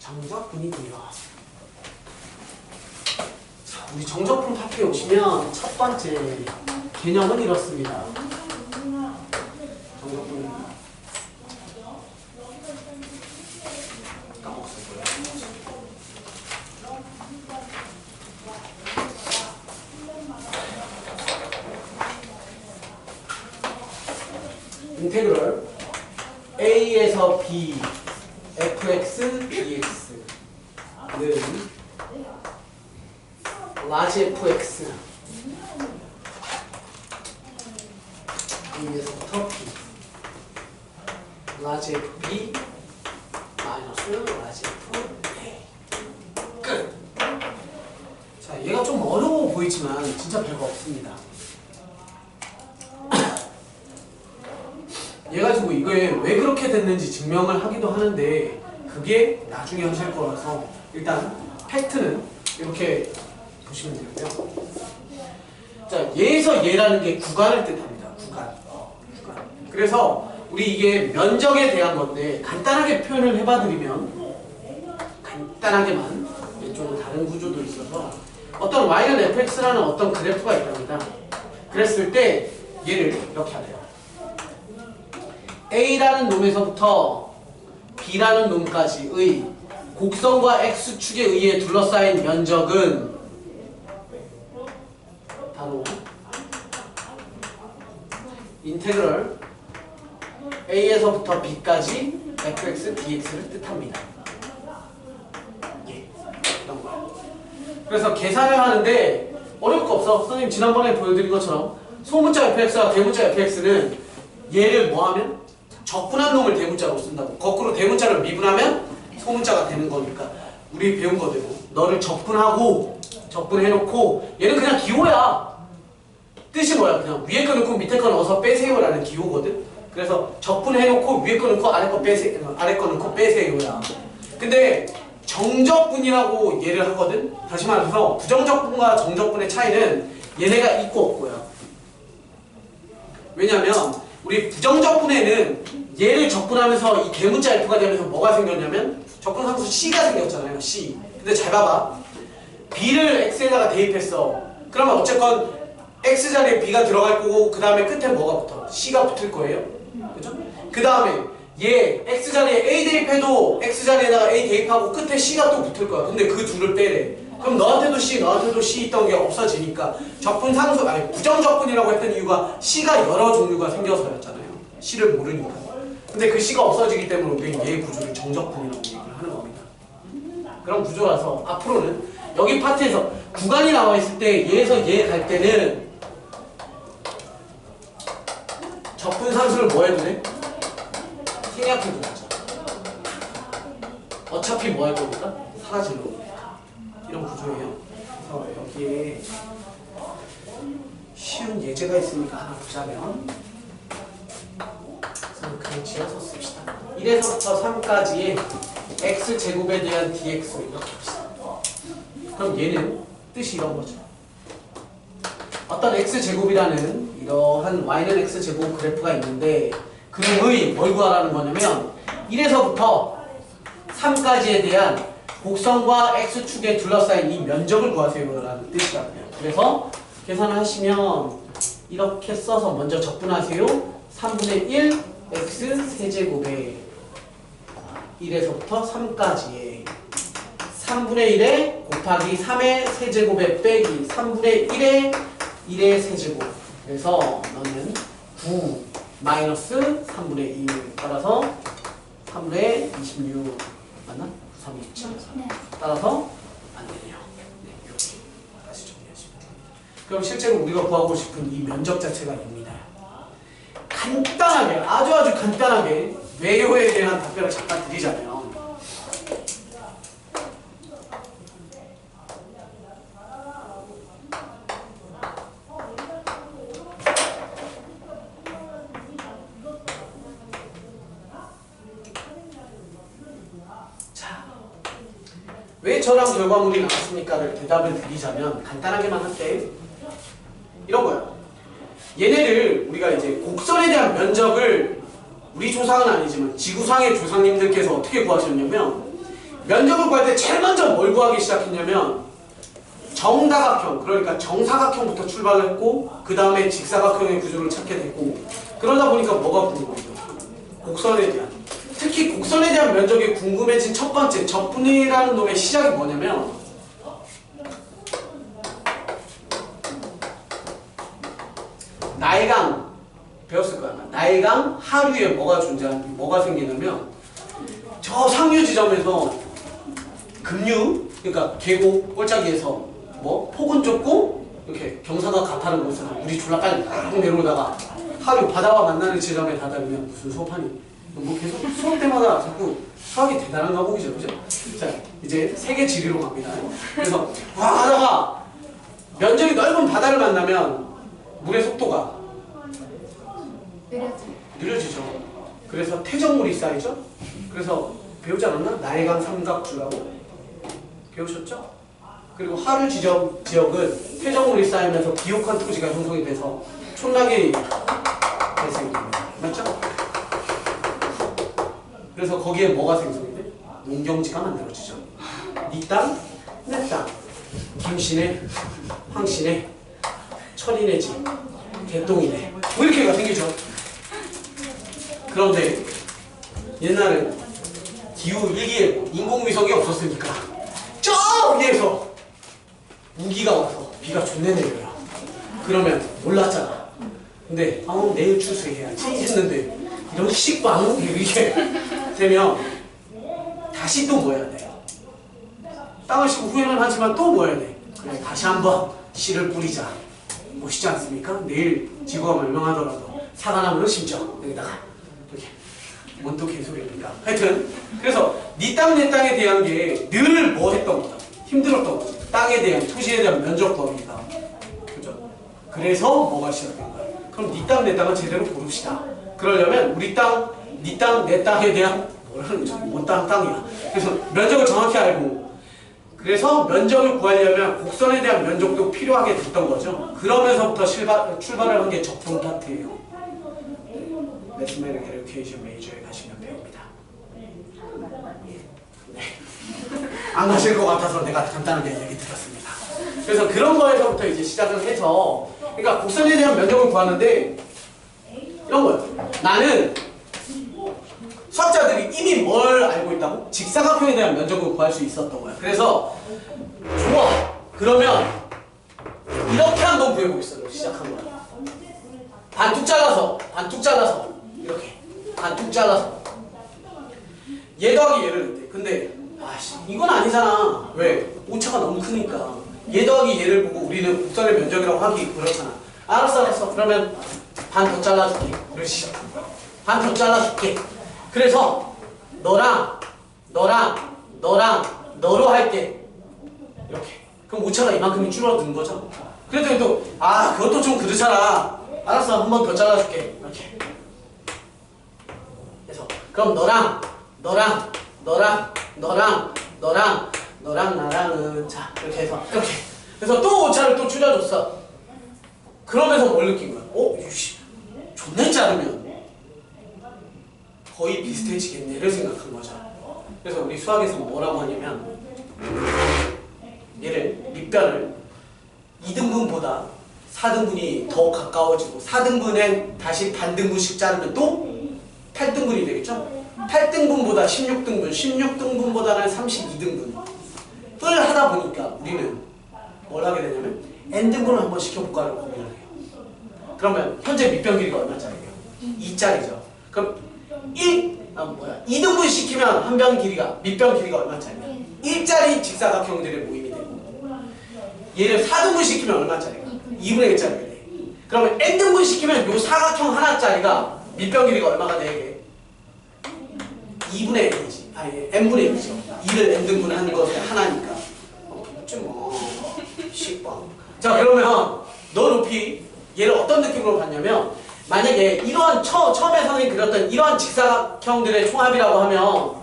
정적분이고요. 자, 우리 정적분 파트에 오시면 첫 번째 개념은 이렇습니다. 정적분 까먹었어요. 인테그럴 A에서 B fx dx는 라지 fx A에서부터 B 라지 fb 마이너스 라지 fa 끝. 자, 얘가 좀 어려워 보이지만 진짜 별거 없습니다. 얘 가지고 이거에 왜 그렇게 됐는지 증명을 하기도 하는데 그게 나중에 하실 거라서 일단 팩트는 이렇게 보시면 되고요. 자, 얘에서 얘라는 게 구간을 뜻합니다. 구간. 그래서 우리 이게 면적에 대한 건데 간단하게 표현을 해봐드리면 간단하게만 좀 다른 구조도 있어서 어떤 y는 fx라는 어떤 그래프가 있답니다. 그랬을 때 얘를 이렇게 하래요. A라는 놈에서부터 B라는 놈까지의 곡선과 X축에 의해 둘러싸인 면적은 바로 인테그럴 A에서부터 B까지 fx, dx를 뜻합니다. 예, 이런 거예요. 그래서 계산을 하는데 어려울 거 없어. 선생님 지난번에 보여드린 것처럼 소문자 fx와 대문자 fx는 얘를 뭐하면? 적분한 놈을 대문자로 쓴다고. 거꾸로 대문자를 미분하면 소문자가 되는 거니까 우리 배운 거대로 너를 적분해놓고 얘는 그냥 기호야. 뜻이 뭐야? 그냥 위에 거 넣고 밑에 거 넣어서 빼세요라는 기호거든. 그래서 적분해놓고 위에 거 넣고 아래 거 빼세요야. 근데 정적분이라고 얘를 하거든. 다시 말해서 부정적분과 정적분의 차이는 얘네가 있고 없고요. 왜냐면 우리 부정적분에는 얘를 적분하면서 이 대문자 F가 되면서 뭐가 생겼냐면 적분상수 C가 생겼잖아요. C. 근데 잘 봐봐. B를 X에다가 대입했어. 그러면 어쨌건 X 자리에 B가 들어갈 거고 그 다음에 끝에 뭐가 붙어? C가 붙을 거예요. 그죠? 그 다음에 얘 X 자리에 A 대입해도 X 자리에다가 A 대입하고 끝에 C가 또 붙을 거야. 근데 그 둘을 빼래. 그럼 너한테도 C, 너한테도 C 있던 게 없어지니까 적분상수, 아니 부정적분이라고 했던 이유가 C가 여러 종류가 생겨서였잖아요. C를 모르니까. 근데 그 C가 없어지기 때문에 우리는 얘 구조를 정적분이라고 얘기를 하는 겁니다. 그런 구조라서 앞으로는 여기 파트에서 구간이 나와 있을 때 얘에서 얘 갈 때는 적분상수를 뭐 해도 돼? 생략해도 되죠. 어차피 뭐 할 겁니까? 사라질 겁니다. 이런 구조예요. 그래서 여기에 쉬운 예제가 있으니까 하나 보자면 그냥 지어서 씁시다. 1에서부터 3까지의 x제곱에 대한 dx를 이렇게 합시다. 그럼 얘는 뜻이 이런 거죠. 어떤 x제곱이라는 이러한 y는 x제곱 그래프가 있는데 그의 뭘 구하라는 거냐면 1에서부터 3까지에 대한 곡선과 x축에 둘러싸인 이 면적을 구하세요라는 뜻이거든요. 그래서 계산을 하시면 이렇게 써서 먼저 적분하세요. 3분의 1 x 세제곱에 1에서부터 3까지에 3분의 1에 곱하기 3의 세제곱에 빼기 3분의 1의 세제곱. 그래서 너는 9 마이너스 3분의 1 따라서 3분의 26 맞나? 3, 27 따라서 안 되네요. 네, 이렇게 다시 정리하시면 됩니다. 그럼 실제로 우리가 구하고 싶은 이 면적 자체가 입니다. 간단하게, 아주 간단하게 외요에 대한 답변을 잠깐 드리자면 왜 저랑 결과물이 나왔습니까를 대답을 드리자면 간단하게만 할게 이런 거야. 얘네를 우리가 이제 곡선에 대한 면적을 우리 조상은 아니지만 지구상의 조상님들께서 어떻게 구하셨냐면 면적을 구할 때 제일 먼저 뭘 구하기 시작했냐면 정다각형, 그러니까 정사각형부터 출발을 했고 그 다음에 직사각형의 구조를 찾게 됐고 그러다 보니까 뭐가 궁금해요? 곡선에 대한, 특히 곡선에 대한 면적이 궁금해진 첫 번째 적분이라는 놈의 시작이 뭐냐면 나일강 배웠을 거야. 나일강 하류에 뭐가 생기냐면 저 상류 지점에서 급류, 그러니까 계곡 꼴짜기에서 뭐 폭은 좁고 이렇게 경사가 가파른 곳에서 물이 졸라 빨리 막 내려오다가 하류 바다와 만나는 지점에 다다르면 무슨 수업하니? 뭐 계속 수업 때마다 자꾸 수학이 대단한가 보이죠, 그죠? 자, 이제 세계 지리로 갑니다. 그래서 와 하다가 면적이 넓은 바다를 만나면 물의 속도가 느려지죠. 그래서 퇴적물이 쌓이죠. 그래서 배우지 않았나? 나일강 삼각주라고 배우셨죠? 그리고 하류 지역은 퇴적물이 쌓이면서 비옥한 토지가 형성이 돼서 촌락이 발생됩니다. 맞죠? 그래서 거기에 뭐가 생성이 돼? 농경지가 만들어지죠. 네 땅, 내 땅, 김씨네, 황씨네, 철이네 집, 개똥이네 뭐 이렇게가 생기죠. 그런데 옛날엔 기후 일기예보, 인공위성이 없었으니까 저 위에서 우기가 와서 비가 존내 내려요. 그러면 몰랐잖아. 근데 내일 추수해야지 했는데 이런 식빵 이렇게 되면 다시 또 뭐 해야 돼요? 땅을 싣고 후회는 하지만 또 뭐 해야 돼? 그래 다시 한번 씨를 뿌리자. 멋있지 않습니까? 내일 지구가 멸망하더라도 사과나무를 심죠. 여기다가 이렇게 뭔 또 개소리입니까? 하여튼 그래서 네 땅 내 땅에 대한 게 늘 뭐 했던 거다? 힘들었던 거지. 땅에 대한, 토지에 대한 면적 범위가. 그죠? 그래서 뭐가 시작된 거야? 그럼 네 땅 내 땅을 제대로 고릅시다. 그러려면 우리 땅, 네 땅, 내 땅에 대한 뭐라는 거죠? 뭔 땅이야. 그래서 면적을 정확히 알고 그래서 면적을 구하려면 곡선에 대한 면적도 필요하게 됐던 거죠. 그러면서부터 출발을 한 게 적분 파트예요. 매스메릭 에듀케이션 메이저에 가시면 배웁니다. 네. 안 가실 것 같아서 내가 간단하게 얘기 드렸습니다. 그래서 그런 거에서부터 이제 시작을 해서 그러니까 곡선에 대한 면적을 구하는데 이런 거예요. 나는 수학자들이 이미 뭘 알고 있다고? 직사각형에 대한 면적을 구할 수 있었던 거야. 그래서 좋아. 그러면 이렇게 한번 구해보겠어. 시작한 거야. 반뚝 잘라서 이렇게 반뚝 잘라서 얘 더하기 얘를 냈대. 근데 이건 아니잖아. 왜? 오차가 너무 크니까 얘 더하기 얘를 보고 우리는 곡선의 면적이라고 하기 그렇잖아. 알았어. 그러면 반 더 잘라줄게. 이렇게 시작한 거야. 반 더 잘라줄게. 그래서 너로 할게. 이렇게. 그럼 오차가 이만큼이 줄어드는 거죠. 그랬더니 또 그것도 좀 그렇잖아. 알았어, 한 번 더 잘라줄게. 이렇게. 그래서 그럼 너랑 나랑은 자 이렇게 해서 이렇게. 그래서 또 오차를 또 줄여줬어. 그러면서 뭘 느낀 거야? 존나 자르면 거의 비슷해지겠네를 생각한 거죠. 그래서 우리 수학에서 뭐라고 하냐면 얘를 밑변을 2등분보다 4등분이 더 가까워지고 4등분엔 다시 반등분씩 자르면 또 8등분이 되겠죠? 8등분보다 16등분, 16등분보다는 32등분을 하다 보니까 우리는 뭘 하게 되냐면 n등분을 한번 시켜볼까를 고민을 해요. 그러면 현재 밑변 길이가 얼마짜리예요? 2짜리죠. 그럼 2등분 시키면 한 변 길이가, 밑변 길이가 얼마짜리야? 1짜리 직사각형들의 모임이 되고 얘를 4등분 시키면 얼마짜리가? 2분의 1짜리가 돼. 그러면 n등분 시키면 요 사각형 하나짜리가 밑변 길이가 얼마가 되게? 2분의 1이지. n분의 1이죠. 2를 n등분 하는 것에 하나니까. 식빵. 자, 그러면 너 높이 얘를 어떤 느낌으로 봤냐면 만약에 이러한 처음에 선생님이 그렸던 이러한 직사각형들의 총합이라고 하면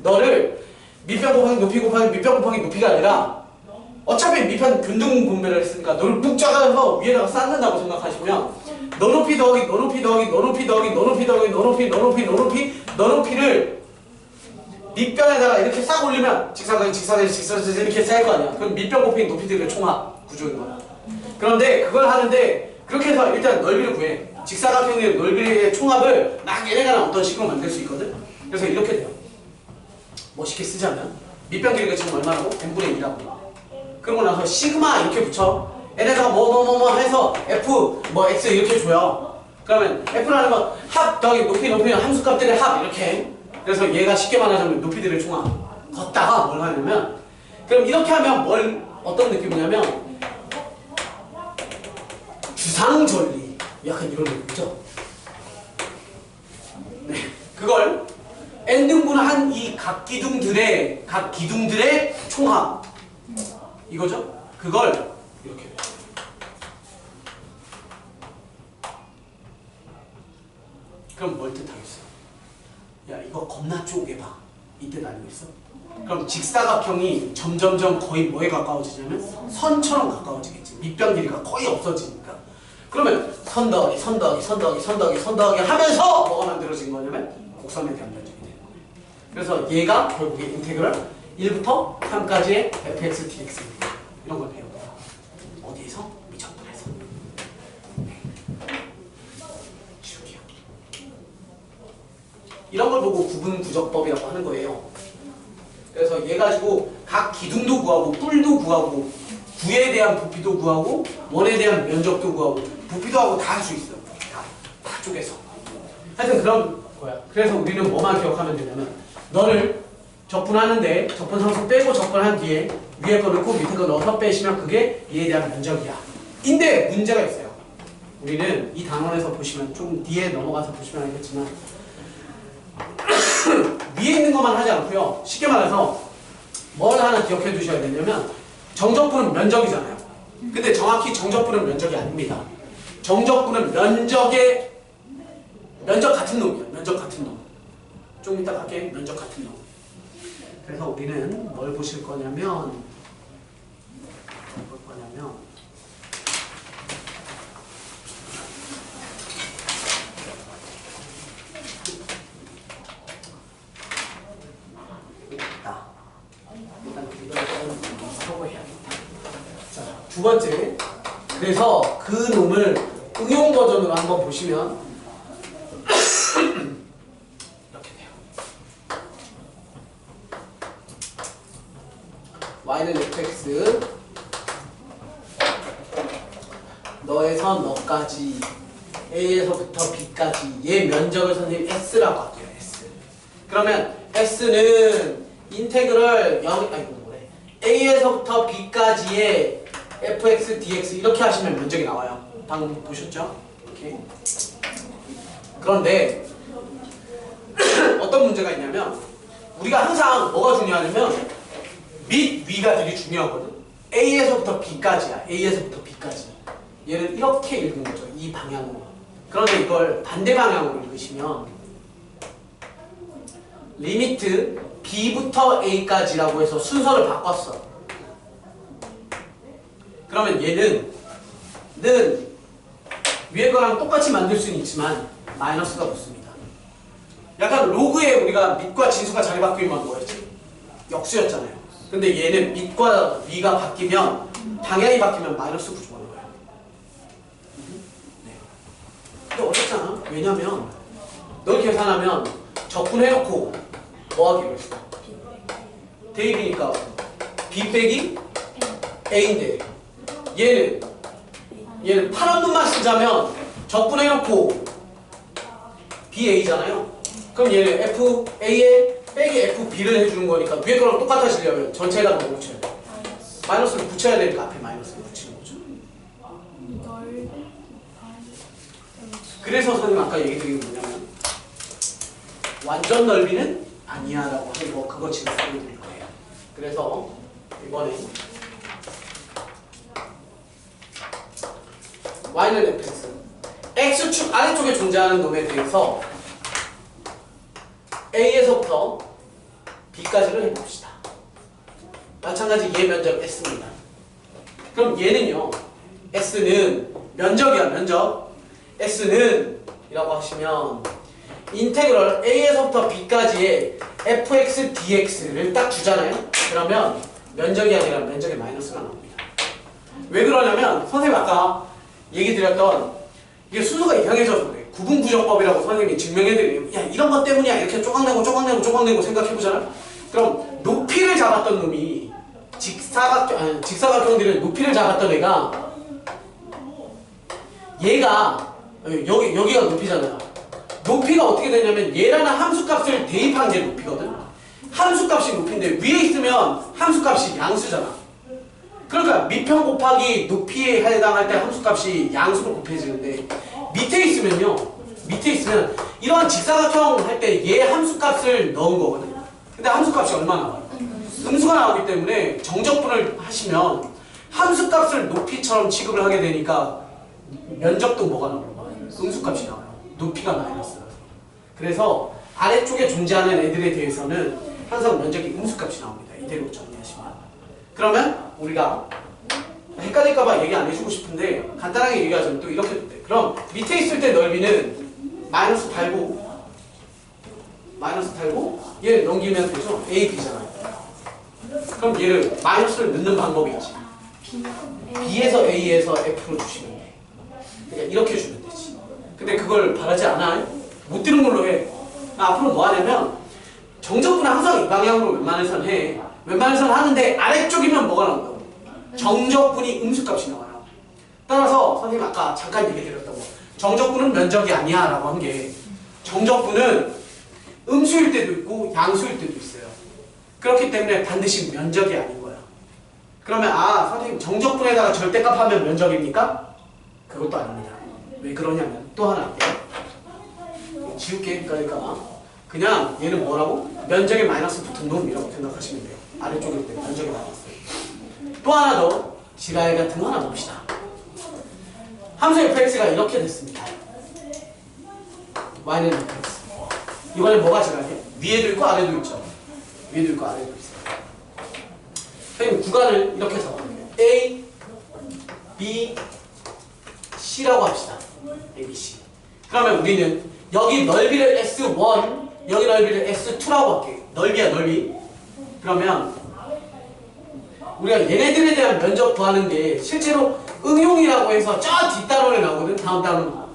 너를 밑변 곱하기 높이 곱하기 밑변 곱하기 높이가 아니라 어차피 밑변 균등 분배를 했으니까 너를 뚝 짜서 위에다가 쌓는다고 생각하시면 너 높이 더하기 너 높이 더하기 너 높이 더하기 너 높이 더하기 너 높이 너 높이를 밑변에다가 이렇게 싹 올리면 직사각형 이렇게 쌓일 거 아니야. 그럼 밑변 곱하기 높이들의 총합 구조인 거야. 그런데 그걸 하는데 그렇게 해서 일단 넓이를 구해. 직사각형의 넓이의 총합을 막 얘네가 어떤 식으로 만들 수 있거든. 그래서 이렇게 돼요. 멋있게 쓰자면 밑변 길이가 지금 얼마라고? n분의 2라고. 그러고 나서 시그마 이렇게 붙여. 얘네가 뭐 해서 f 뭐 x 이렇게 줘요. 그러면 f라는 건 합 더하기 높이는 함수값들의 합 이렇게. 그래서 얘가 쉽게 말하자면 높이들의 총합. 걷다가 뭘 하냐면 그럼 이렇게 하면 어떤 느낌이냐면 주상절리 약간 이런 느낌이죠. 네, 그걸 n등분한 이 각 기둥들의 총합 이거죠? 그걸 이렇게 돼. 그럼 뭘 뜻하겠어? 야 이거 겁나 쪼개봐. 이때 알고 있어? 그럼 직사각형이 점점점 거의 뭐에 가까워지냐면 선처럼 가까워지겠지. 밑변 길이가 거의 없어지니까. 그러면 선 더하기 하면서 뭐가 만들어진 거냐면 곡선에 대한 면적이 되는 거예요. 그래서 얘가 결국에 인테그럴 1부터 3까지의 fx dx입니다. 이런 걸 배워요. 어디에서? 미적분에서. 지우기요. 이런 걸 보고 구분부적법이라고 하는 거예요. 그래서 얘 가지고 각 기둥도 구하고 뿔도 구하고 구에 대한 부피도 구하고 원에 대한 면적도 구하고 부피도 하고 다 할 수 있어요. 다 쪼개서. 하여튼 그런 거야. 그래서 우리는 뭐만 기억하면 되냐면 너를 적분하는데 적분상수 빼고 적분한 뒤에 위에 거 넣고 밑에 거 넣어서 빼시면 그게 얘에 대한 면적이야. 인데 문제가 있어요. 우리는 이 단원에서 보시면 좀 뒤에 넘어가서 보시면 알겠지만 위에 있는 것만 하지 않고요. 쉽게 말해서 뭘 하나 기억해 두셔야 되냐면 정적분은 면적이잖아요. 근데 정확히 정적분은 면적이 아닙니다. 정적분은 면적 같은 놈이야. 면적 같은 놈. 좀 이따 갈게. 면적 같은 놈. 그래서 우리는 뭘 보실 거냐면 두 번째, 그래서 그 놈을 응용 버전으로 한번 보시면 이렇게 돼요. y는 fx 너에서 너까지 a에서부터 b까지 얘 면적을 선생님 s라고 할게요. s. 그러면 s는 인테그럴 a에서부터 b까지의 fx, dx 이렇게 하시면 면적이 나와요. 방금 보셨죠? 이렇게. 그런데 어떤 문제가 있냐면 우리가 항상 뭐가 중요하냐면 밑, 위가 되게 중요하거든. a에서부터 b까지야. a에서부터 b까지. 얘를 이렇게 읽은 거죠. 이 방향으로. 그런데 이걸 반대 방향으로 읽으시면 리미트 b부터 a까지라고 해서 순서를 바꿨어. 그러면 얘는 위에 거랑 똑같이 만들 수는 있지만 마이너스가 붙습니다. 약간 로그에 우리가 밑과 진수가 자리 바뀌면 뭐였지? 역수였잖아요. 근데 얘는 밑과 위가 바뀌면 방향이 바뀌면 마이너스 구조하는 거예요. 네. 근데 어렵잖아. 왜냐면 널 계산하면 적분해놓고 뭐 하기로 했어? 대입이니까 b 빼기 a인데 얘는 파란 눈만 쓰자면 적분해놓고 BA잖아요. 그럼 얘는 FA에 빼기 FB를 해주는 거니까 위에 거랑 똑같아지려면 전체에다가 뭐 붙여야 돼? 마이너스를 붙여야 되니까 앞에 마이너스를 붙이는 거죠. 그래서 선생님 아까 얘기 드린 게 뭐냐면 완전 넓이는 아니야 라고 하고 그거 지금 보여드릴 거예요. 그래서 이번에 y는 fx x축 아래쪽에 존재하는 놈에 대해서 a에서부터 b까지를 해봅시다. 마찬가지 얘 면적 s입니다. 그럼 얘는요 s는 면적이야. 면적 s는 이라고 하시면 인테그럴 a에서부터 b까지의 fx dx를 딱 주잖아요. 그러면 면적이 아니라 면적의 마이너스가 나옵니다. 왜 그러냐면 선생님 아까 얘기 드렸던 이게 순서가 이상해져서 그래. 구분부정법이라고 선생님이 증명해드려요. 야 이런 것 때문이야 이렇게 쪼각내고 생각해보잖아. 그럼 높이를 잡았던 놈이 직사각형들은 높이를 잡았던 애가 얘가 여기가 높이잖아요. 높이가 어떻게 되냐면 얘라는 함수값을 대입한 게 높이거든. 함수값이 높이인데 위에 있으면 함수값이 양수잖아. 그러니까 밑평 곱하기 높이에 해당할 때 함수값이 양수로 곱해지는데 밑에 있으면 이러한 직사각형 할 때 얘 함수값을 넣은 거거든. 근데 함수값이 얼마 나와요? 음수가 나오기 때문에 정적분을 하시면 함수값을 높이처럼 취급을 하게 되니까 면적도 뭐가 나와요? 음수값이 나와요. 높이가 마이너스라서. 그래서 아래쪽에 존재하는 애들에 대해서는 항상 면적이 음수값이 나옵니다. 이대로 정리하시면. 그러면 우리가 헷갈릴까봐 얘기 안 해주고 싶은데 간단하게 얘기하자면 또 이렇게 돼. 그럼 밑에 있을 때 넓이는 마이너스 달고 얘를 넘기면 되죠? A, B잖아요. 그럼 얘를 마이너스를 넣는 방법이 있지. B에서 A에서 F로 주시면 돼. 그러니까 이렇게 주면 되지. 근데 그걸 바라지 않아요? 못 들은 걸로 해. 앞으로 뭐 하냐면 정적분은 항상 이 방향으로 웬만해서는 해. 웬만해서는 하는데 아래쪽이면 뭐가 나온다고? 정적분이 음수값이 나와요. 따라서 선생님 아까 잠깐 얘기 드렸던 거 정적분은 면적이 아니야 라고 한 게 정적분은 음수일 때도 있고 양수일 때도 있어요. 그렇기 때문에 반드시 면적이 아닌 거야. 그러면 선생님 정적분에다가 절대값 하면 면적입니까? 그것도 아닙니다. 왜 그러냐면 또 하나 할게요. 지울게 그러니까 그냥 얘는 뭐라고? 면적에 마이너스 붙은 놈이라고 생각하시면 돼요. 아래쪽에 있을 때 면적에 마이너스. 또 하나 더 지랄 같은 거 하나 봅시다. 함수 fx가 이렇게 됐습니다. y는 fx. 이번에 뭐가 지랄해? 위에도 있고 아래도 있죠. 위에도 있고 아래도 있어요. 선생님 구간을 이렇게 잡아볼게요. A, B, C라고 합시다. A, B, C. 그러면 우리는 여기 넓이를 S1, 여기 넓이를 S2라고 할게요. 넓이야 넓이. 그러면 우리가 얘네들에 대한 면적 구하는 게 실제로 응용이라고 해서 저 뒷단원에 나오거든. 다음.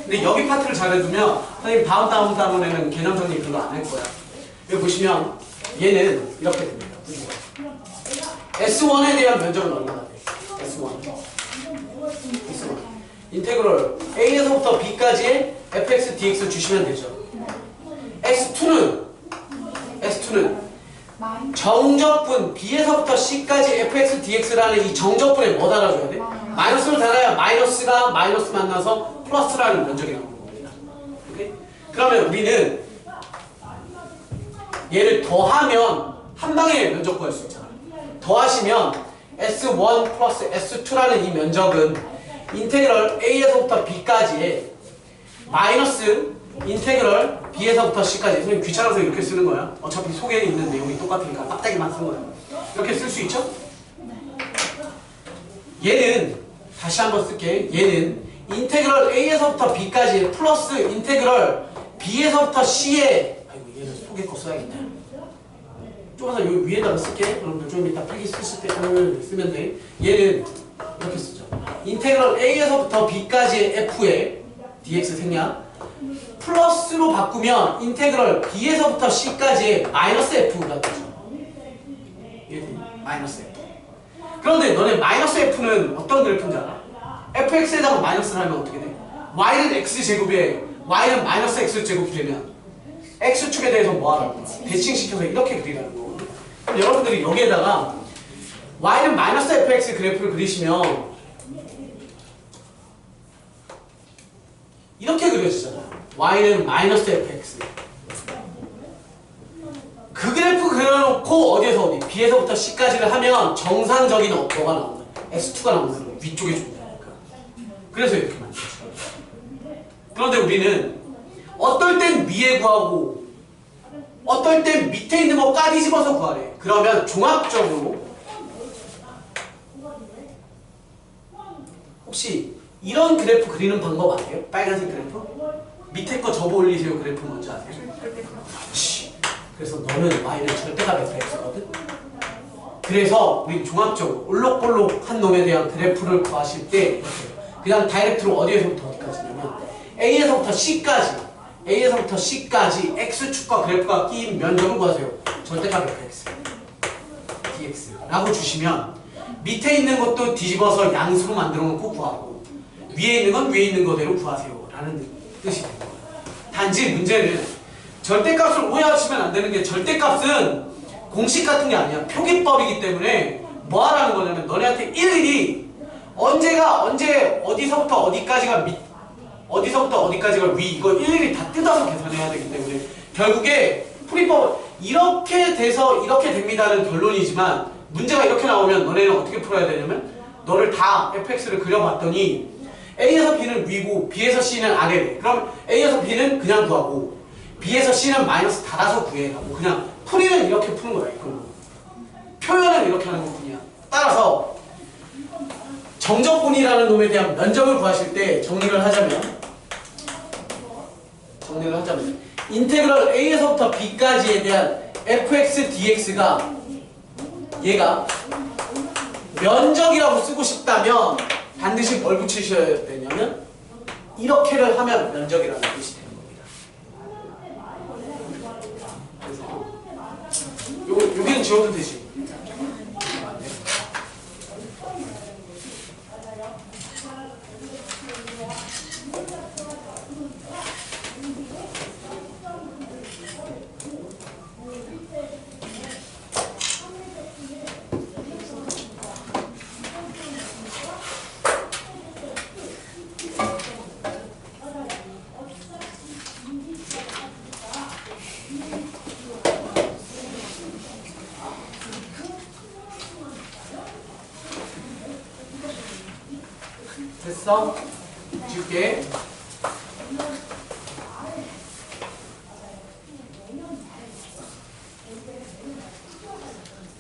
근데 여기 파트를 잘해두면 선생님 다음 단원에는 개념 정리 별로 안 할 거야. 여기 보시면 얘는 이렇게 됩니다. S1에 대한 면적은 얼마나 돼? S1 인테그럴 A에서부터 B까지의 fx, dx 주시면 되죠. S2는 정적분 B에서부터 C까지 fx, dx라는 이 정적분에 뭐 달아줘야 돼? 마이너스를 달아야 마이너스가 마이너스 만나서 플러스라는 면적이 나오는 겁니다. 오케이? 그러면 우리는 얘를 더하면 한 방에 면적 구할 수 있잖아. 더하시면 S1 플러스 S2라는 이 면적은 인테그럴 A에서부터 B까지의 마이너스 인테그럴 B에서부터 C까지. 선생님 귀찮아서 이렇게 쓰는 거야. 어차피 속에 있는 내용이 똑같으니까 빡대기만 쓴 거야. 이렇게 쓸 수 있죠? 얘는 다시 한번 쓸게. 얘는 인테그럴 A에서부터 B까지 플러스 인테그럴 B에서부터 C에 아이고 얘는 속에 거 써야겠다. 좁아서 여기 위에다가 쓸게. 그럼 좀 이따 필기 쓰실 때 쓰면 돼. 얘는 이렇게 쓰죠. 인테그럴 A에서부터 B까지의 F의 dx 생략 플러스로 바꾸면 인테그럴 B에서부터 C까지의 마이너스 F가 되죠. 마이너스 F. 그런데 너네 마이너스 F는 어떤 그래프인지 알아? fx에다가 마이너스를 하면 어떻게 돼? y는 x제곱에 y는 마이너스 x제곱이 되면 x축에 대해서 뭐 하라고? 대칭시켜서 이렇게 그리라는 거. 그럼 여러분들이 여기에다가 y는 마이너스 fx 그래프를 그리시면 이렇게 그려지잖아요. y는 마이너스 fx. 그 그래프 그려놓고 어디에서 어디? B에서부터 C까지를 하면 정상적인 뭐가 나온다? S2가 나온다. 위쪽에 준다니까. 그래서 이렇게 만들죠. 그런데 우리는 어떨 땐 위에 구하고 어떨 땐 밑에 있는 거까지 집어서 구하래. 그러면 종합적으로 혹시 이런 그래프 그리는 방법 아세요? 빨간색 그래프? 밑에 거 접어 올리세요 그래프 뭔지 아세요? 그래서 너는 y는 절대값 fx거든. 그래서 우리 종합적으로 올록볼록한 놈에 대한 그래프를 구하실 때 그냥 다이렉트로 어디에서부터 어디까지냐면 A에서부터 C까지 X축과 그래프가 끼인 면적을 구하세요. 절대값 fx dx라고 주시면 밑에 있는 것도 뒤집어서 양수로 만들어 놓고 구하고 위에 있는 건 위에 있는 거대로 구하세요 라는 뜻이 되는 거예요. 단지 문제는 절대값을 오해하시면 안 되는 게 절대값은 공식 같은 게 아니야. 표기법이기 때문에 뭐 하라는 거냐면 너네한테 일일이 언제 어디서부터 어디까지가 어디서부터 어디까지가 위 이거 일일이 다 뜯어서 계산해야 되기 때문에 결국에 풀이법은 이렇게 돼서 이렇게 됩니다는 결론이지만 문제가 이렇게 나오면 너네는 어떻게 풀어야 되냐면 너를 다 fx를 그려봤더니 A에서 B는 위고 B에서 C는 아래래. 그럼 A에서 B는 그냥 구하고 B에서 C는 마이너스 달아서 구해라고. 그냥 풀이는 이렇게 푸는 거야. 표현은 이렇게 하는 것뿐이야. 따라서 정적분이라는 놈에 대한 면적을 구하실 때 정리를 하자면 인테그럴 A에서부터 B까지에 대한 fx dx가 얘가 면적이라고 쓰고 싶다면 반드시 뭘 붙이셔야 되냐면 이렇게를 하면 면적이라는 뜻이 되는 겁니다. 그래서 여기는 지워도 되지. 됐어? 줄게.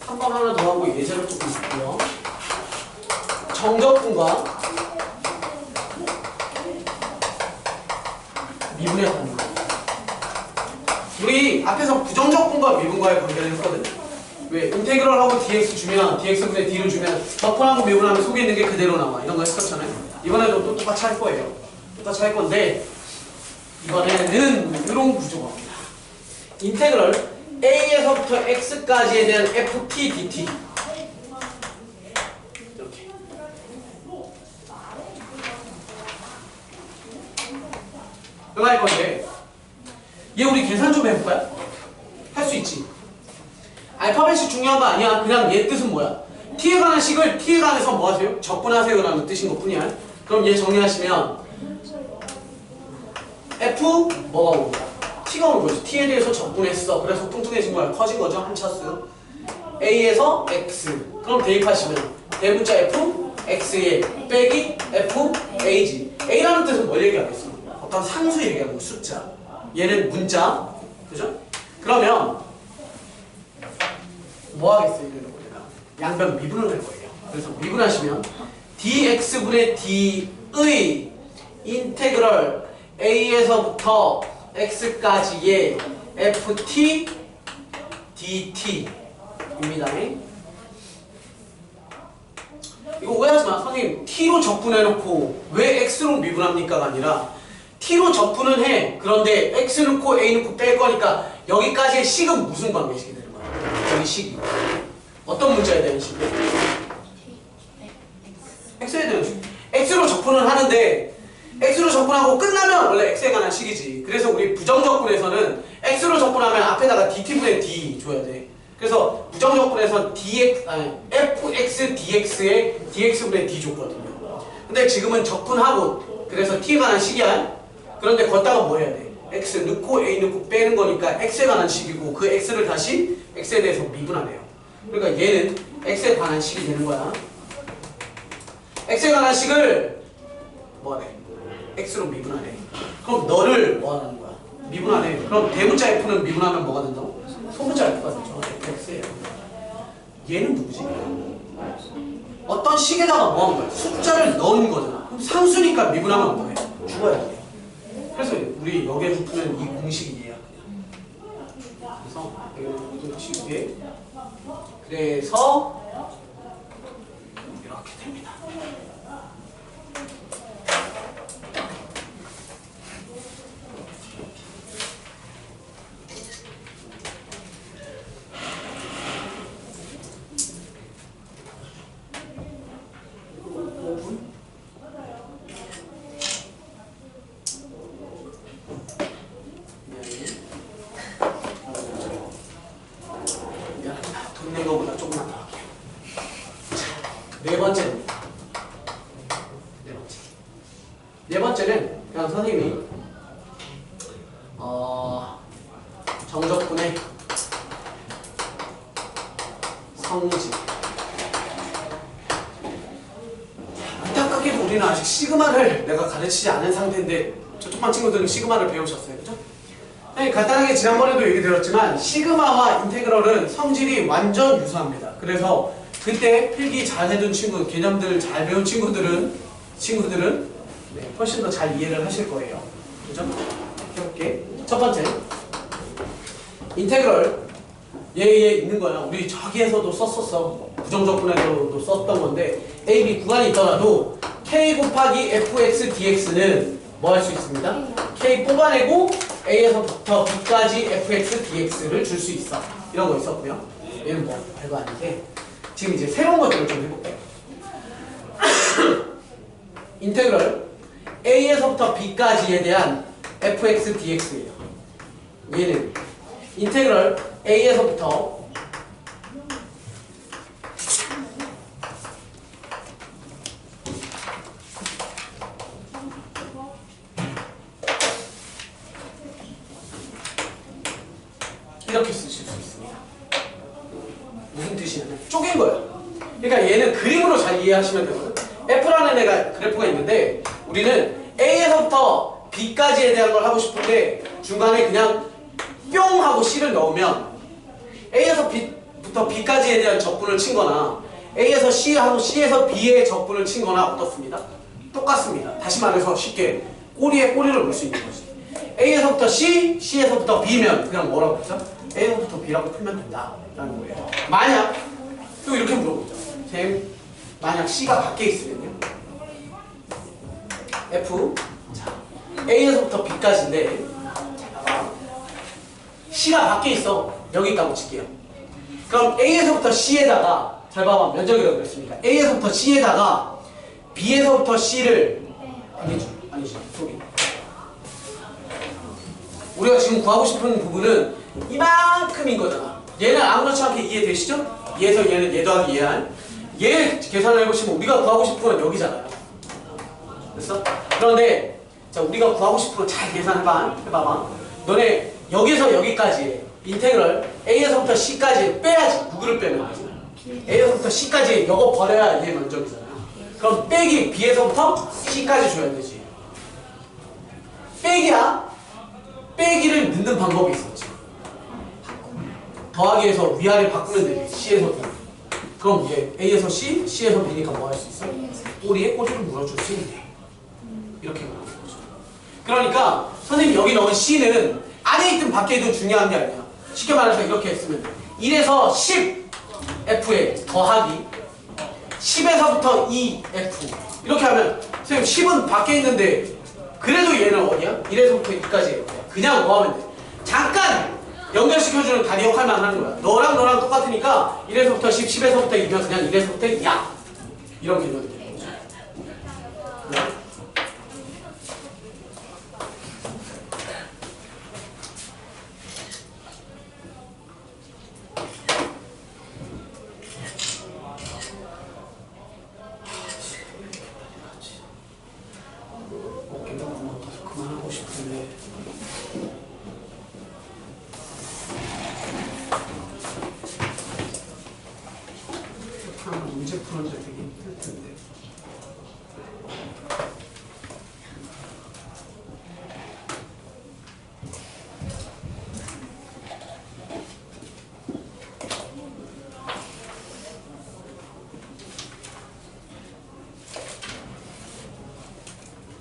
한 번 하나 더 하고 예제를 조금 볼게요. 정적분과 미분의 관계. 우리 앞에서 부정적분과 미분과의 관계를 했거든. 왜? 인테그럴하고 dx 주면 dx분의 d를 주면 적분하고 미분하면 속에 있는 게 그대로 나와. 이런 거 했었잖아요. 이번에도 또 똑같이 할 거예요. 똑같이 할 건데 이번에는 이런 구조가 옵니다. 인테그럴 A에서부터 X까지에 대한 ft dt 이렇게 이거 할 건데 얘 우리 계산 좀 해볼까요? 할 수 있지. 알파벳이 중요한 거 아니야. 그냥 얘 뜻은 뭐야? t에 관한 식을 t에 관해서 뭐 하세요? 적분하세요 라는 뜻인 것 뿐이야. 그럼 얘 정리하시면 f 뭐가 오는 거야? t가 오는 거지. t에 대해서 적분했어. 그래서 뚱뚱해진 거야. 커진 거죠. 한 차수. a에서 x. 그럼 대입하시면 대문자 f x에 빼기 f a지. a라는 뜻은 뭘 얘기하겠어? 어떤 상수 얘기하는 거. 숫자. 얘는 문자. 그죠? 그러면 뭐 하겠어요? 이런 거 내가 양변 미분을 할 거예요. 그래서 미분하시면 dx분의 d의 인테그럴 a에서부터 x까지의 ft dt입니다. 이거 오해하지 마. 선생님 t로 적분해놓고 왜 x로 미분합니까가 아니라 t로 적분은 해. 그런데 x 넣고 a 넣고 뺄 거니까 여기까지의 식은 무슨 관계식이 되는 거야? 여기 식이 어떤 문자에 대한 식이야? x에 대한 식. x로 적분을 하는데 x로 적분하고 끝나면 원래 x에 관한 식이지. 그래서 우리 부정적분에서는 x로 적분하면 앞에다가 dt분의 d 줘야 돼. 그래서 부정적분에서 fx dx에 dx분의 d 줬거든요. 근데 지금은 적분하고 그래서 t에 관한 식이야. 그런데 걷다가 뭐 해야 돼? x 넣고 a 넣고 빼는 거니까 x에 관한 식이고 그 x를 다시 x에 대해서 미분하네요. 그러니까 얘는 x에 관한 식이 되는 거야. x에 관한 식을 뭐하래? x로 미분하네. 그럼 너를 뭐하는 거야? 미분하네. 그럼 대문자 f는 미분하면 뭐가 된다고? 소문자 f가 되죠. fx예요. 얘는 누구지? 어떤 식에다가 뭐 한 거야? 숫자를 넣은 거잖아. 그럼 상수니까 미분하면 뭐해? 죽어야 돼. 그래서 우리 여기에서 푸는 이 공식이 얘야. 그냥. 그래서 그래서 이렇게 됩니다. 돈 낸 거보다 조금만 더 할게요. 네 번째입니다. 네 번째는 그냥 선생님이 정적분의 성질. 안타깝게도 우리는 아직 시그마를 내가 가르치지 않은 상태인데 저쪽반 친구들은 시그마를 배우셨어요. 그죠? 네, 간단하게 지난번에도 얘기 드렸지만 시그마와 인테그럴은 성질이 완전 유사합니다. 그래서 그때 필기 잘 해둔 친구, 개념들 잘 배운 친구들은 네, 훨씬 더 잘 이해를 하실 거예요. 그죠? 해볼게. 첫 번째 인테그럴 얘 있는 거야. 우리 저기에서도 썼었어. 부정적분에서도 썼던 건데 A, B 구간이 있더라도 K 곱하기 fx dx는 뭐 할 수 있습니다? K 뽑아내고 A에서부터 B까지 fx dx를 줄 수 있어. 이런 거 있었고요. 얘는 뭐 별거 아닌데 지금 이제 새로운 것들을 좀 해볼게요. 인테그럴 A에서부터 B까지에 대한 fx dx예요. 얘는 인테그럴 A에서부터 이렇게 쓰실 수 있습니다. 무슨 뜻이냐면 쪼갠 거예요. 그러니까 얘는 그림으로 잘 이해하시면 되거든. F라는 애가 그래프가 있는데 우리는 A에서부터 B까지에 대한 걸 하고 싶은데 중간에 그냥 뿅 하고 C를 넣으면 A에서부터 B까지에 대한 적분을 친거나 A에서 C하고 C에서 B에 적분을 친거나 어떻습니다? 똑같습니다. 다시 말해서 쉽게 꼬리에 꼬리를 물 수 있는 거지. A에서부터 C, C에서부터 B면 그냥 뭐라고 했죠? A에서부터 B라고 풀면 된다라는 거예요. 만약 또 이렇게 물어보죠. 쌤, 만약 C가 밖에 있으면요? F 자, A에서부터 B까지인데 자, 봐봐. C가 밖에 있어. 여기 있다고 칠게요. 그럼 A에서부터 C에다가 잘 봐봐. 면적이라고 그랬으니까 A에서부터 C에다가 B에서부터 C를 아니지 소리. 우리가 지금 구하고 싶은 부분은 이만큼인 거잖아. 얘는 아무렇지 않게 이해되시죠? 얘에서 얘는 얘 더하기 얘할 얘 계산을 해보시면 우리가 구하고 싶은 건 여기잖아요. 됐어? 그런데 자 우리가 구하고 싶은 거 잘 해봐봐. 너네 여기서 여기까지 인테그럴 A에서부터 C까지 빼야지. 누구를 빼면 되지? A에서부터 C까지 이거 버려야 얘 면적이잖아요. 그럼 빼기 B에서부터 C까지 줘야 되지. 빼기야. 빼기를 넣는 방법이 있었지. 더하기에서 위아래 바꾸면 되지. C에서 B. 그럼 얘 A에서 C, C에서 B니까 뭐 할 수 있어? 꼬리에 꼬리를 물어줄 수 있네. 이렇게 말하는 거죠. 그러니까 선생님 여기 넣은 C는 안에 있든 밖에 있든 중요한 게 아니야. 쉽게 말해서 이렇게 했으면 1에서 10F에 더하기 10에서부터 2F 이렇게 하면 선생님 10은 밖에 있는데 그래도 얘는 어디야? 1에서부터 2까지 그냥 뭐 하면 돼? 잠깐 연결시켜주는 다리 역할만 하는 거야. 너랑 너랑 똑같으니까 1에서부터 10, 10에서부터 2면 그냥 1에서부터 2야. 이런 개념이 되는 거죠. 어깨가 너무 아파서 그만하고 싶은데 문제 푸는데 되게 힘들 텐데.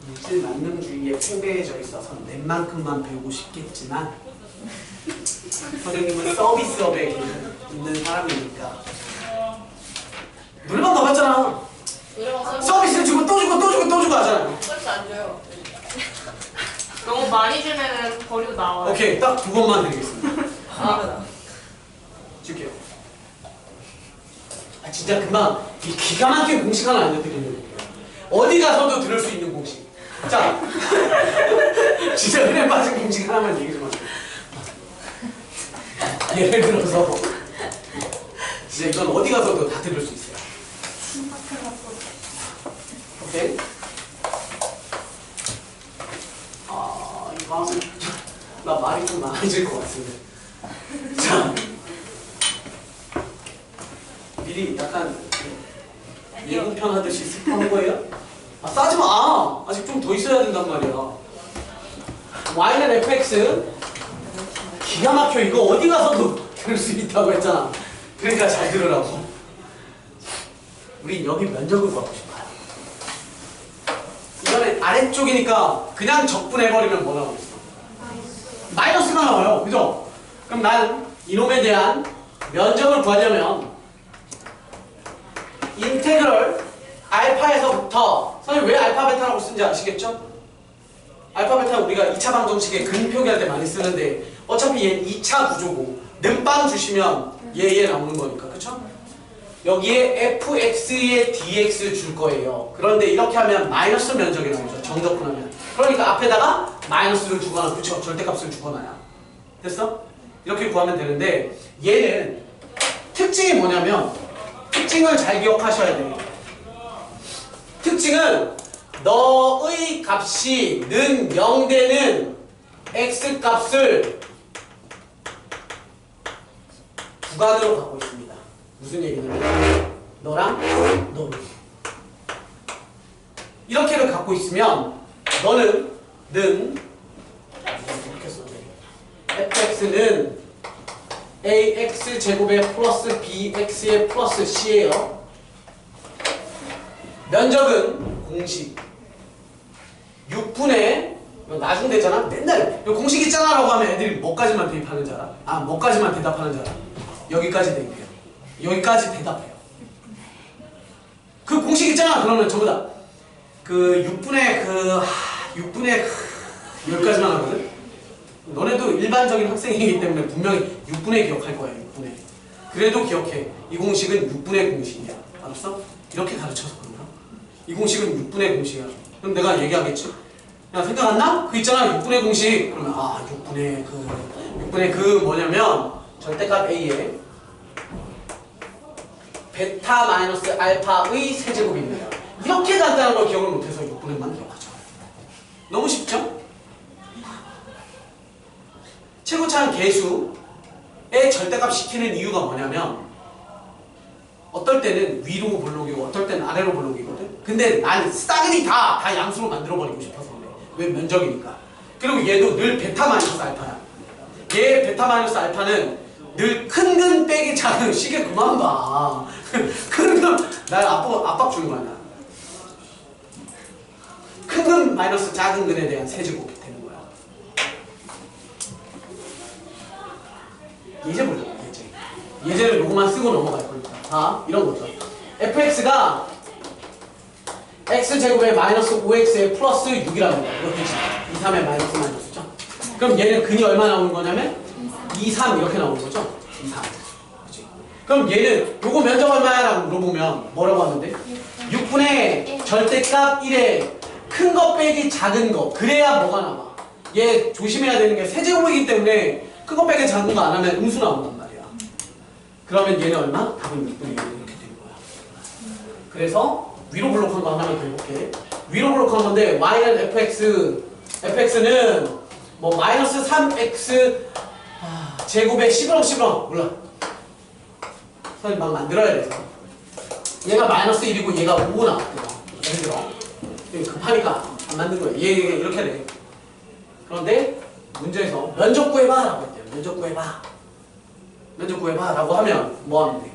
물질 만능주의에 풍배해져 있어서 넷만큼만 배우고 싶겠지만 선생님은 서비스업에 있는 사람이니까. 노래방 가봤잖아. 노래방 서비스를 주고 또 주고 또 주고 또 주고 하잖아요. 서비스 안 줘요. 너무 많이 주면은 버리고 나와요. 오케이, 딱 두 번만 드리겠습니다. 아, 줄게요. 아, 진짜 금방 이 기가 막힌 공식 하나 알려드리려고. 어디 가서도 들을 수 있는 공식. 자, 진짜 은혜 빠진 공식 하나만 얘기 좀 하세요. 예를 들어서 진짜 이건 어디 가서도 다 들을 수 있어요. 오케이? 아, 이거 하면 나 말이 좀 많아질 것 같은데. 자, 미리 약간 예고편 하듯이 스포한 거예요? 아, 싸지 마! 아직 좀 더 있어야 된단 말이야. y는 fx 기가 막혀. 이거 어디 가서도 들을 수 있다고 했잖아. 그러니까 잘 들으라고. 우리 여기 면적을 구하고 싶어요. 이번엔 아래쪽이니까 그냥 적분해버리면 뭐 나오겠어? 마이너스가 나와요. 그죠? 그럼 난 이놈에 대한 면적을 구하려면 인테그럴 알파에서부터, 선생님 왜 알파 베타라고 쓴지 아시겠죠? 알파 베타 우리가 2차 방정식에 근 표기할 때 많이 쓰는데 어차피 얘는 2차 구조고 는빵 주시면 얘 나오는 거니까. 그쵸? 여기에 fx에 dx 줄 거예요. 그런데 이렇게 하면 마이너스 면적이 나오죠. 정적분하면. 그러니까 앞에다가 마이너스를 주거나, 그쵸? 절대값을 주거나야. 됐어? 이렇게 구하면 되는데 얘는 특징이 뭐냐면, 특징을 잘 기억하셔야 돼요. 특징은 너의 값이 는 0되는 x 값을 구간으로 갖고 있습니다. 무슨 얘기냐면 너랑 너는 이렇게를 갖고 있으면 너는 이렇게 써도 돼. fx는 ax 제곱에 플러스 bx의 플러스 c예요. 면적은 공식 6분의 나중 되잖아. 맨날 공식 있잖아 라고 하면 애들이 뭐까지만 대입하는 줄 알아? 아, 뭐까지만 대답하는 줄 알아? 여기까지 대입해요. 여기까지 대답해요. 그 공식 있잖아. 그러면 전부 다 그 6분의 여기까지만 하거든. 너네도 일반적인 학생이기 때문에 분명히 6분의 기억할 거야. 6분의. 그래도 기억해. 이 공식은 6분의 공식이야. 알았어? 이렇게 가르쳐서 그런가? 이 공식은 6분의 공식이야. 그럼 내가 얘기하겠지. 야, 생각 안 나? 그 있잖아. 6분의 공식. 그러면 6분의 그 뭐냐면 절대값 A에 베타 마이너스 알파의 세제곱입니다. 이렇게 간단한 걸 기억을 못해서 6분의만 기억하죠. 너무 쉽죠? 최고차항 계수의 절대값 시키는 이유가 뭐냐면 어떨 때는 위로 볼록이고 어떨 때는 아래로 볼록이거든. 근데 난 싸그리 다 양수로 만들어버리고 싶어서 그래. 왜 면적이니까. 그리고 얘도 늘 베타 마이너스 알파야. 얘 베타 마이너스 알파는 늘 큰 근 빼기 작은 시계 그만 봐. 큰 근, 날 압박 주는 거 아니야. 큰 근 마이너스 작은 근에 대한 세제곱이 되는 거야. 예제 보려고, 예제. 예제를 요거만 쓰고 넘어갈 거니까. 자, 이런 거죠. fx가 x제곱에 마이너스 5x에 플러스 6이라는 거야. 이거 그치? 2, 3에 마이너스죠? 그럼 얘는 근이 얼마 나오는 거냐면 2, 3 이렇게 나오는 거죠? 2, 3. 그치? 그럼 얘는 요거 면적 얼마야? 라고 물어보면 뭐라고 하면 돼? 6분의 절대값 1에 큰 거 빼기 작은 거. 그래야 뭐가 나와? 얘 조심해야 되는 게 세제곱이기 때문에 큰 거 빼기 작은 거 안 하면 음수 나온단 말이야. 그러면 얘는 얼마? 답은 6분의 1 이렇게 되는 거야. 그래서 위로 블록한 거 하나만 더 해볼게. 위로 블록한 건데 y는 fx는 뭐 마이너스 3x 제곱에 11 몰라. 선생님 막 만들어야 돼서 얘가 마이너스 1이고 얘가 5 나왔대요. 예를 들어 급하니까 안 만든 거예요. 얘 이렇게 돼. 그런데 문제에서 면적 구해봐 라고 했대요. 면적 구해봐 라고 하면 뭐 하면 돼?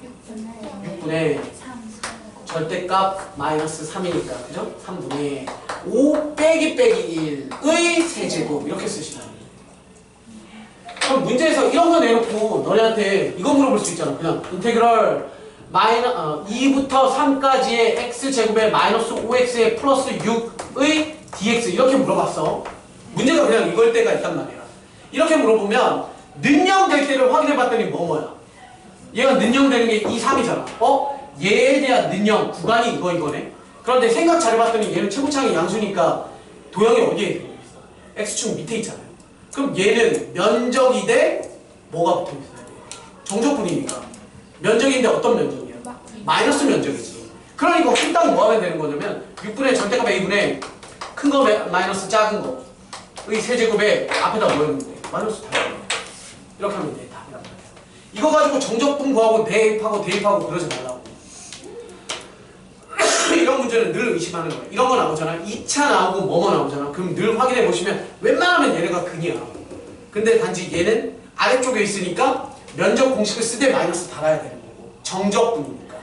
6분의 절대값 마이너스 3이니까 그죠? 3분의 5 빼기 1의 세제곱 이렇게 쓰시면 됩니다. 그럼 문제에서 이런 거 내놓고 너네한테 이거 물어볼 수 있잖아. 그냥 인테그럴 2부터 3까지의 x제곱에 마이너스 5x에 플러스 6의 dx 이렇게 물어봤어. 문제가 그냥 이걸 때가 있단 말이야. 이렇게 물어보면 능형될 때를 확인해 봤더니 뭐야? 얘가 능형되는 게 2, 3이잖아. 얘에 대한 능형 구간이 이거네. 그런데 생각 잘 해봤더니 얘는 최고창이 양수니까 도형이 어디에 있어? x축 밑에 있잖아요. 그럼 얘는 면적이 대 뭐가 붙어 있어요? 정적분이니까. 면적인데 어떤 면적이야? 마이너스 면적이지. 그러니까 홀딱 뭐 하면 되는 거냐면 6분의 절대값 a분의 큰 거 마이너스 작은 거의 세제곱에 앞에다 뭐 했는데 마이너스 다 이렇게 하면 돼. 답이란 말이야. 이거 가지고 정적분 구하고 대입하고 그러지 말라고. 이런 문제는 늘 의심하는 거야. 이런 거 나오잖아. 2차 나오고 뭐뭐 나오잖아. 그럼 늘 확인해 보시면 웬만하면 얘네가 근이야. 근데 단지 얘는 아래쪽에 있으니까 면적 공식을 쓰되 마이너스 달아야 되는 거고 정적분이니까.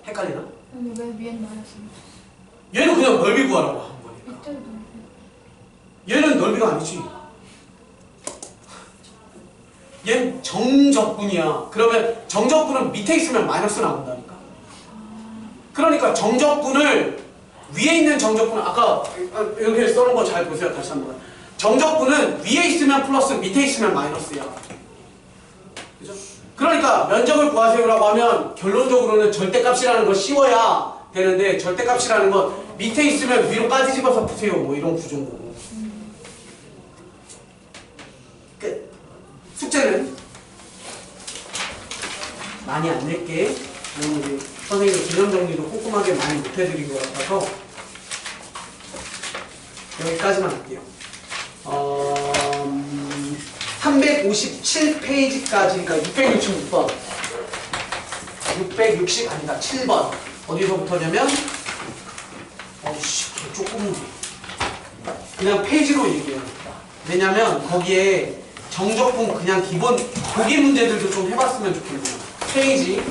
헷갈리나? 근데 왜 위엔 마이너스? 얘는 그냥 넓이 구하라고 한 거니까. 이쪽도. 얘는 넓이가 아니지. 얘는 정적분이야. 그러면 정적분은 밑에 있으면 마이너스 나온다니까. 그러니까 정적분을 위에 있는 정적분은 아까 이렇게 써놓은 거 잘 보세요. 다시 한번. 정적분은 위에 있으면 플러스 밑에 있으면 마이너스야. 그죠? 그러니까 면적을 구하세요라고 하면 결론적으로는 절대값이라는 거 씌워야 되는데 절대값이라는 건 밑에 있으면 위로까지 집어서 푸세요. 뭐 이런 구조인 거고. 끝. 숙제는 많이 안 낼게. 이제 선생님 개념 정리도 꼼꼼하게 많이 못 해드린 것 같아서 여기까지만 할게요. 357페이지까지, 그러니까 666번, 660 아니다, 7번 어디서부터냐면 조금 그냥 페이지로 얘기해요. 왜냐면 거기에 정적분 그냥 기본 보기 문제들도 좀 해봤으면 좋겠네요. 페이지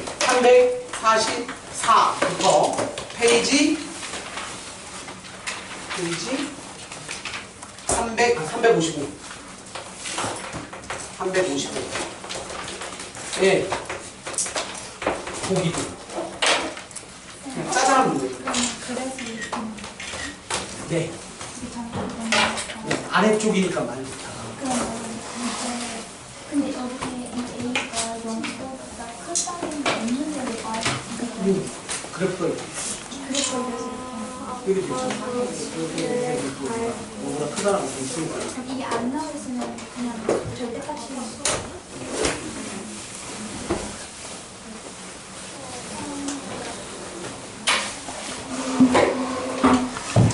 344부터 페이지 355 예, 보기도 짜잘한 문제. 그래서 네. 아래쪽이니까 많이 좋다. 근데 이렇게 A가 0보다 크다는 게 없는데 왜 그래프가 이렇게 되죠. 뭐보다 크다라고 돼 있으니까. 이게 안 나와 있으면 그냥